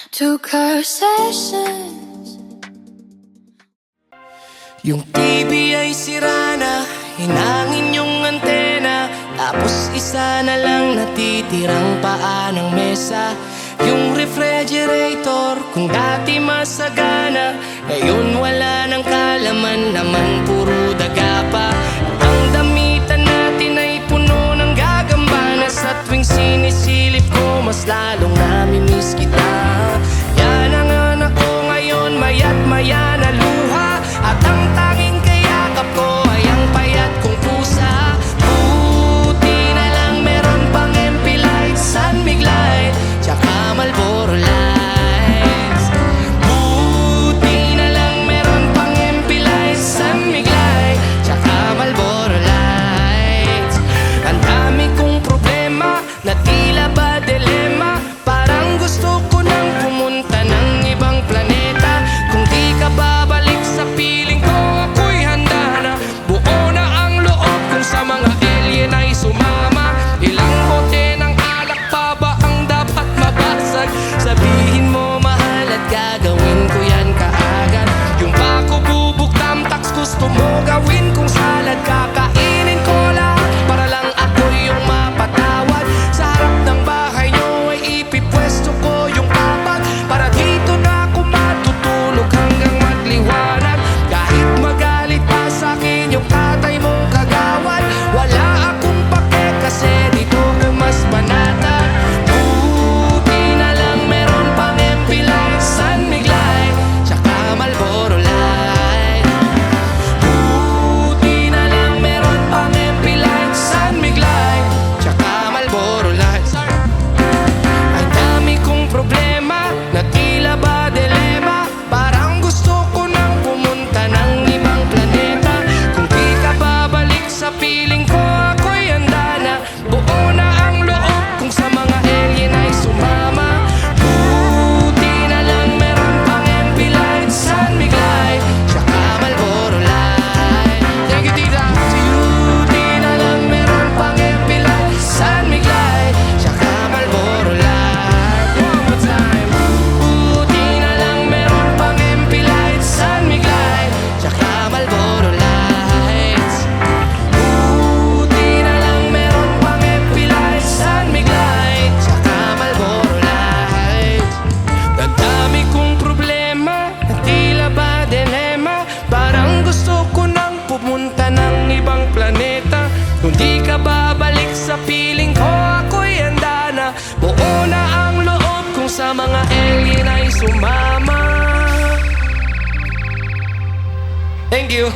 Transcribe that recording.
Took our sessions. Yung TV ay sira na, hinangin yung antena, tapos isa na lang natitirang paa ng mesa. Yung refrigerator, kung dati masagana, ngayon wala nang kalaman, naman puro daga pa. Ang damitan natin ay puno ng gagambana, sa tuwing sinisilip ko mas lalong namimiss kita. Yan ang anak ko ngayon, maya't maya na luha, at ang tanging kayakap ko ay ang payat kong pusa. Buti na lang meron pang MP Light, San Mig Light, tsaka Marlboro Lights. Buti na lang meron pang MP Light, San Mig Light, tsaka Marlboro Lights. Ang dami kong problema na tila ba dilema, parang gusto ko nang pumunta ng ibang planeta. Kung di ka babalik sa piling ko, ako'y handa na. Buo na ang loob kung sa mga alien ay sumama. Ilang bote ng alak pa ba ang dapat mabasag? Sabihin mo mahal at gagawin ko yan kaagad. Yung bako bubuk tamtax gusto mo gawin kong salad. Kakainin ko lahat para lang ako yung mapatawad. Sa harap ng bahay nyo ay ipipwesto ko yung papat, para dito na ako matutulog hanggang magliwanag. Kahit magalit pa sa'kin yung tatay mong kagawad, wala akong pake kasi dito ko mas manatag. Buti na lang meron pang MP Light, San Mig Light, tsaka Marlboro Light. Buti na lang meron pang MP Light, San Mig Light, tsaka Marlboro Light. Ang dami kong problema na tila ba dilema, parang gusto ko nang pumunta ng ibang planeta. Kung di ka babalik sa piling ko, ako'y handa na. Buo na ang loob kung sa mga alien ay sumama. Buti na lang meron pang MP Light, San Mig Light, tsaka Marlboro Light. Thank you, tita. Buti na lang meron pang MP Light, San Mig Light, tsaka Marlboro Light. One more time. Buti na lang meron pang MP Light, San Mig Light, tsaka Marlboro Lights. Buti na lang meron pang MP Light, San Mig Light, tsaka Marlboro Lights. Ang dami kong problema na tila ba dilema, parang gusto ko nang pumunta ng ibang planeta. Kung di ka babalik sa piling ko, ako'y handa na. Buo na ang loob kung sa mga alien ay sumama. Thank you.